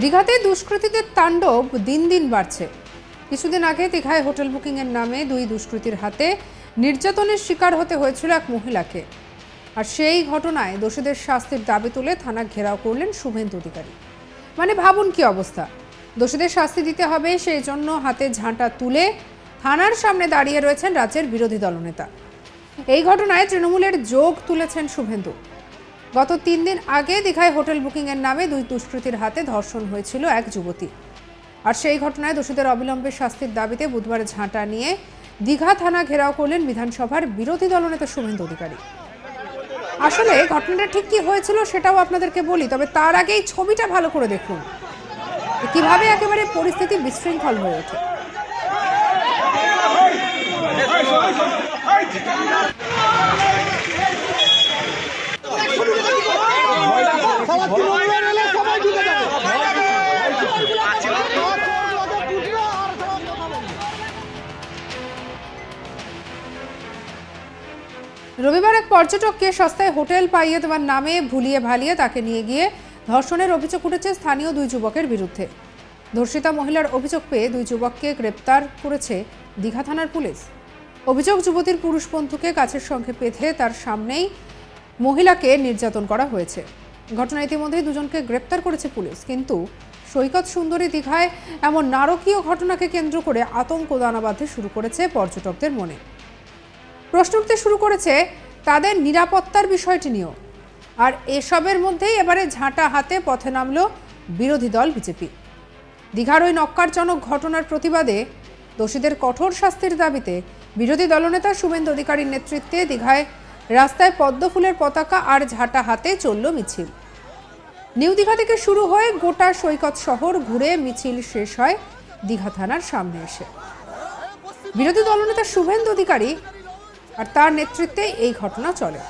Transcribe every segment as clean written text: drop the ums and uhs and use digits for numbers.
দীঘাতে দুষ্কৃতীদের তাণ্ডব দিন দিন বাড়ছে। কিছুদিন আগে দীঘায় হোটেল বুকিং এর নামে দুই দুষ্কৃতীর হাতে নির্যাতনের শিকার হতে হয়েছিল এক মহিলাকে। আর সেই ঘটনায় দোষীদের শাস্তির দাবি তুলে থানা ঘেরাও করলেন শুভেন্দু অধিকারী। মানে ভাবুন কি অবস্থা, দোষীদের শাস্তি দিতে হবে সেই জন্য হাতে ঝাঁটা তুলে থানার সামনে দাঁড়িয়ে রয়েছেন রাজ্যের বিরোধী দলনেতা। এই ঘটনায় তৃণমূলের যোগ তুলেছেন শুভেন্দু। গত 3 দিন আগে দীঘায় হোটেল বুকিং এর নামে দুই দুষ্কৃতীর হাতে ধর্ষণ হয়েছিল এক যুবতী। আর সেই ঘটনায় দোষীদের অবিলম্বে শাস্তির দাবিতে বুধবার ঝাঁটা নিয়ে দীঘা থানা ঘেরাও করলেন বিধানসভার বিরোধী দলনেতা শুভেন্দু অধিকারী। আসলে ঘটনাটা ঠিক কি হয়েছিল সেটাও আপনাদেরকে বলি, তবে তার আগেই ছবিটা ভালো করে দেখুন কিভাবে একেবারে পরিস্থিতি বিশৃঙ্খল হয়ে ওঠে। রবিবার এক পর্যটককে সস্তায় হোটেল পাইয়ে দেওয়ার নামে ভুলিয়ে ভালিয়ে তাকে নিয়ে গিয়ে ধর্ষণের অভিযোগ উঠেছে স্থানীয় দুই যুবকের বিরুদ্ধে। ধর্ষিতা মহিলার অভিযোগ পেয়ে দুই যুবককে গ্রেপ্তার করেছে দীঘা থানার পুলিশ। অভিযোগ, যুবতীর পুরুষ বন্ধুকে গাছের সঙ্গে বেঁধে তার সামনেই মহিলাকে নির্যাতন করা হয়েছে। ঘটনা ইতিমধ্যেই দুজনকে গ্রেপ্তার করেছে পুলিশ, কিন্তু সৈকত সুন্দরী দীঘায় এমন নারকীয় ঘটনাকে কেন্দ্র করে আতঙ্ক দানা বাঁধতে শুরু করেছে পর্যটকদের মনে। প্রশ্ন উঠতে শুরু করেছে তাদের নিরাপত্তার বিষয়টি নিয়েও। আর এসবের মধ্যেই এবারে ঝাঁটা হাতে পথে নামল বিরোধী দল বিজেপি। দীঘার ওই নক্কারজনক ঘটনার প্রতিবাদে দোষীদের কঠোর শাস্তির দাবিতে বিরোধী দলনেতা শুভেন্দু অধিকারীর নেতৃত্বে দীঘায় রাস্তায় পদ্ম ফুলের পতাকা আর ঝাঁটা হাতে চলল মিছিল। নিউ দীঘা থেকে শুরু হয়ে গোটা সৈকত শহর ঘুরে মিছিল শেষ হয় দীঘা থানার সামনে এসে। বিরোধী দলনেতা শুভেন্দু অধিকারী আর তার নেতৃত্বে এই ঘটনা চলে।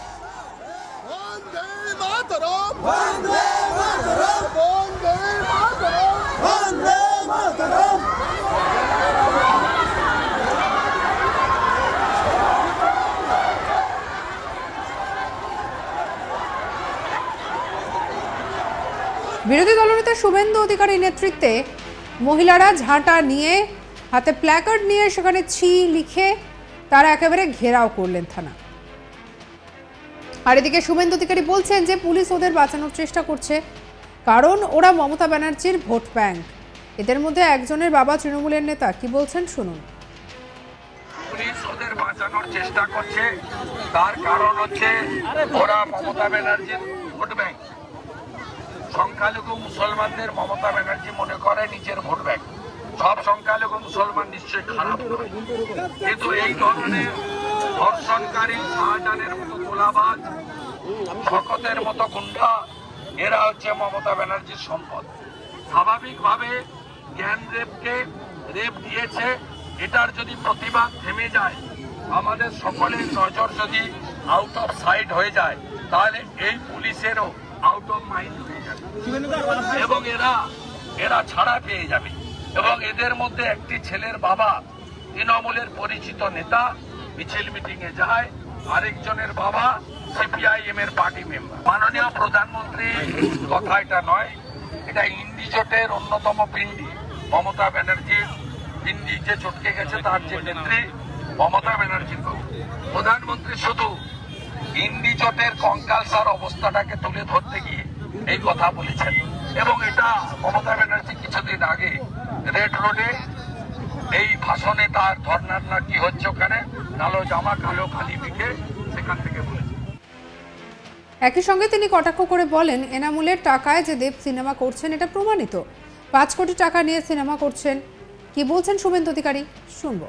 বিরোধী দলনেতা শুভেন্দু অধিকারীর নেতৃত্বে মহিলারা ঝাঁটা নিয়ে হাতে প্ল্যাকার্ড নিয়ে সেখানে ছি লিখে তারা একেবারে ঘেরাও করলেন থানা। আর এদিকে শুভেন্দু অধিকারী বলছেন যে পুলিশ ওদের বাঁচানোর চেষ্টা করছে, কারণ ওরা মমতা ব্যানার্জির ভোট ব্যাংক। এদের মধ্যে একজনের বাবা তৃণমূলের নেতা কি বলছেন শুনুন। পুলিশ ওদের বাঁচানোর চেষ্টা করছে, তার কারণ হচ্ছে ওরা মমতা ব্যানার্জির ভোট ব্যাংক। সংখ্যালঘু মুসলমানদের মমতা ব্যানার্জি মনে করে নিজের ভোট ব্যাংক। সব সংখ্যালঘু মুসলমান নিশ্চয়ই খারাপ, কিন্তু এই ধরনের ধর্ষণকারী, শাহজাহানের মতো গোলাবাজ, শকতের মতো গুন্ডা, এরা হচ্ছে মমতা ব্যানার্জির সম্পদ। স্বাভাবিকভাবে জ্ঞান রেপকে রেপ দিয়েছে, এটার যদি প্রতিবাদ থেমে যায়, আমাদের সকলের নজর যদি আউট অফ সাইট হয়ে যায়, তাহলে এই পুলিশেরও আউট অফ মাইন্ড হয়ে যাবে এবং এরা ছাড়া পেয়ে যাবে। এবং এদের মধ্যে একটি ছেলের বাবা তৃণমূলের পরিচিত নেতা, মিছিল মিটিং এ যায়, আরেকজনের বাবা সিপিআইএম এর পার্টি মেম্বার। মাননীয় প্রধানমন্ত্রী কথা এটা নয়, এটা ইন্ডি জোটের অন্যতম পিণ্ডি মমতা ব্যানার্জির পিণ্ডি যে চটকে গেছে, তার যে নেত্রী মমতা ব্যানার্জির প্রধানমন্ত্রী শুধু ইন্ডি জোটের কঙ্কালসার অবস্থাটাকে তুলে ধরতে গিয়ে এই কথা বলেছেন। এবং এটা মমতা ব্যানার্জি কিছুদিন আগে রেড রোডে এই ভাষণে তার ধর্নার না কি হচ্ছে ওখানে কালো জামা কালো খালি মিখে সেখান থেকে বলেছেন। একই সঙ্গে তিনি কটাক্ষ করে বলেন, এনামুলের টাকায় যে দেব সিনেমা করছেন এটা প্রমাণিত। 5 কোটি টাকা নিয়ে সিনেমা করছেন। কি বলছেন শুভেন্দু অধিকারী শুনবো।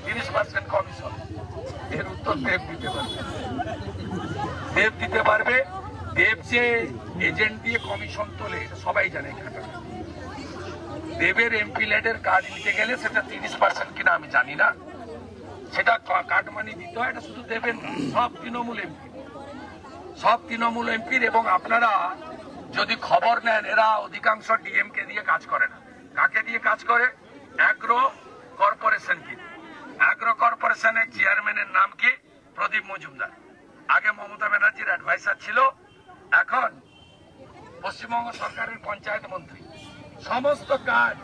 30% কমিশন, এর উত্তর দেব দিতে পারবে। দেব দিতে পারবে। দেব যে এজেন্ট দিয়ে কমিশন তোলে সবাই জানে। দেবের এমপি ল্যাডের কার্ড নিতে গেলে সেটা 30% কিনা আমি জানি না, সেটা কার্ড মানি দিতে হয়। এটা শুধু দেবেন, সব তৃণমূল এমপির। এবং আপনারা যদি খবর নেন, এরা অধিকাংশ ডিএমকে দিয়ে কাজ করে না। কাকে দিয়ে কাজ করে? Agro corporation. কি অ্যাগ্রো কর্পোরেশনের চেয়ারম্যানের নাম কি? প্রদীপ মজুমদার। আগে মমতা ব্যানার্জির অ্যাডভাইসার ছিল, এখন পশ্চিমবঙ্গ সরকারের পঞ্চায়েত মন্ত্রী, সমস্ত কাজ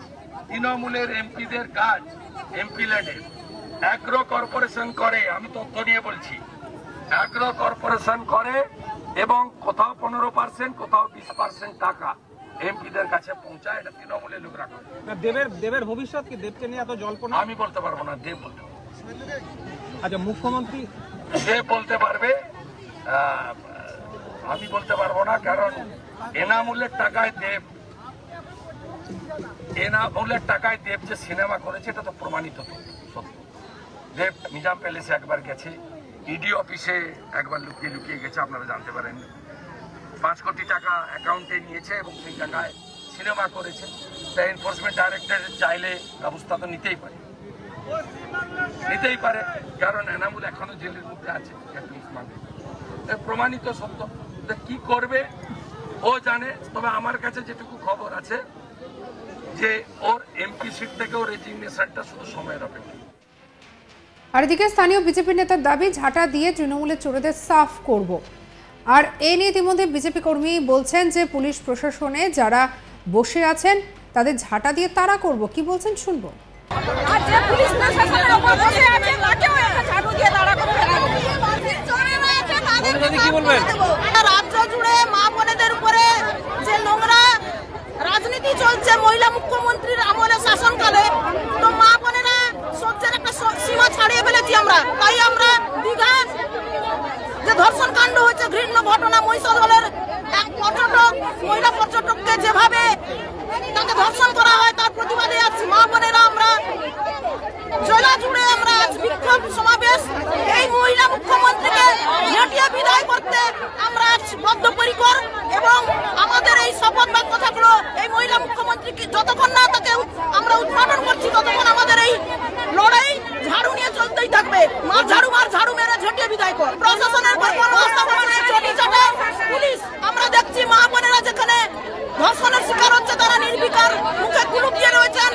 তৃণমূলের এমপিদের কাজ এমপি ল্যান্ডে অ্যাগ্রো কর্পোরেশন করে। আমি তথ্য নিয়ে বলছি, অ্যাগ্রো কর্পোরেশন করে এবং কোথাও 15%, কোথাও 20% টাকা এমপিদের কাছে পৌঁছায়। এটা তৃণমূলের লোকরা করে। দেবের ভবিষ্যৎ কি? দেবকে নিয়ে এত জল্পনা? আমি বলতে পারবো না, দেব বলতে পারবো। আচ্ছা, মুখ্যমন্ত্রী সে বলতে পারবে, আমি বলতে পারবো না, কারণ এনামূলের টাকায় দেব যে সিনেমা করেছে এটা তো প্রমাণিত সত্য। দেব নিজাম প্যালেসে একবার গেছে, ইডি অফিসে একবার লুকিয়ে লুকিয়ে গেছে, আপনারা জানতে পারেন। 5 কোটি টাকা অ্যাকাউন্টে নিয়েছে এবং সেই টাকায় সিনেমা করেছে। তাই এনফোর্সমেন্ট ডাইরেক্টরেট চাইলে ব্যবস্থা তো নিতেই পারে, কারণ এনামুল এখনো জেলের মধ্যে আছে, প্রমাণিত সত্য। কি করবে ও জানে। তবে আমার কাছে যেটুকু খবর আছে যে ওর এমপি সিট থেকে ওর রেজিগনেশনটা শুধু সময়ের অপেক্ষা। আর এদিকে স্থানীয় বিজেপি নেতার দাবি, ঝাঁটা দিয়ে তৃণমূলের চোরেদের সাফ করব। আর এই নিয়ে ইতিমধ্যে বিজেপি কর্মী বলছেন যে পুলিশ প্রশাসনে যারা বসে আছেন তাদের ঝাঁটা দিয়ে তাড়া করব। কি বলছেন শুনবো। রাজ্য জুড়ে মা বোনেদের উপরে যে নোংরা রাজনীতি চলছে মহিলা মুখ্যমন্ত্রীর আমলে শাসনকালে, তো মা বোনেরা সহ্যের একটা সীমা ছাড়িয়ে ফেলেছি আমরা। তাই আমরা দীঘা যে ধর্ষণ কাণ্ড হয়েছে, ঘৃণ্য ঘটনা, মহিষাদলের এক পর্যটক, মহিলা পর্যটককে যেভাবে তাকে ধর্ষণ করা হয় তার প্রতিবাদে আজ মা বোনেরা আমরা জেলা জুড়ে আমরা আজ বিক্ষোভ সমাবেশ। এই মহিলা মুখ্যমন্ত্রীকে ঝাঁটিয়ে বিদায় করতে আমরা আজ বদ্ধপরিকর এবং আমাদের এই শপথ বাক্য থাকলো এই মহিলা মুখ্যমন্ত্রীকে যতক্ষণ না তাকে আমরা উৎপাদন করছি ততক্ষণ আমাদের এই লড়াই ঝাড়ু নিয়ে চলতেই থাকবে। মার ঝাড়ু মেরে ঝাঁটিয়ে বিদায় কর। প্রশাসনের পর পুলিশ আমরা দেখছি মা বোনেরা যেখানে ধর্ষণের শিকার হচ্ছে তারা নির্বিকার মুখে কুলুপ দিয়ে রয়েছেন।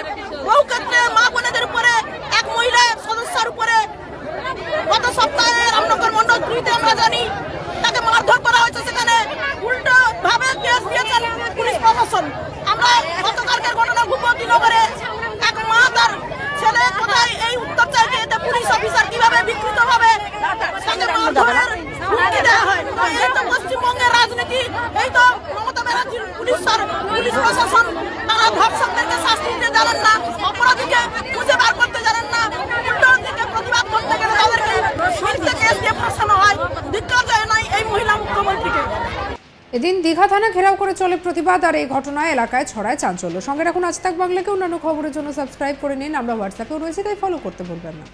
বহু ক্ষেত্রে মা বোনেদের উপরে এক মহিলা সদস্যের উপরে গত সপ্তাহে রামনগর মন্ডল 3-তে আমরা জানি তাকে মারধর করা হয়েছে, সেখানে উল্টো ভাবে কেস দিয়েছেন পুলিশ প্রশাসন। আমরা গতকালকের ঘটনা ভূপতিনগরে এক মা তার ছেলে কোথায় এই উত্তর চাইতে এতে পুলিশ অফিসার কিভাবে বিকৃত ভাবে তাকে মারধরের হুমকি দেওয়া হয়। এই তো পশ্চিমবঙ্গের রাজনীতি, এই তো মমতা ব্যানার্জির পুলিশ প্রশাসন, তারা ধর্ষকদেরকে শাস্তি দিতে জানেন না, অপরাধীকে খুঁজে বার করতে জানেন না, উল্টো দিকে প্রতিবাদ করতে গেলে তাদেরকে মিথ্যে কেস দিয়ে ফাঁসানো হয়। ধিক্কার জানাই এই মহিলা মুখ্যমন্ত্রীকে। এদিন দীঘা থানা ঘেরাও করে চলে প্রতিবাদ, আর এই ঘটনায় এলাকায় ছড়ায় চাঞ্চল্য। সঙ্গে রাখুন আজ তাক বাংলাকে। অন্যান্য খবরের জন্য সাবস্ক্রাইব করে নিন। আমরা হোয়াটসঅ্যাপেও রয়েছি, তাই ফলো করতে ভুলবেন না।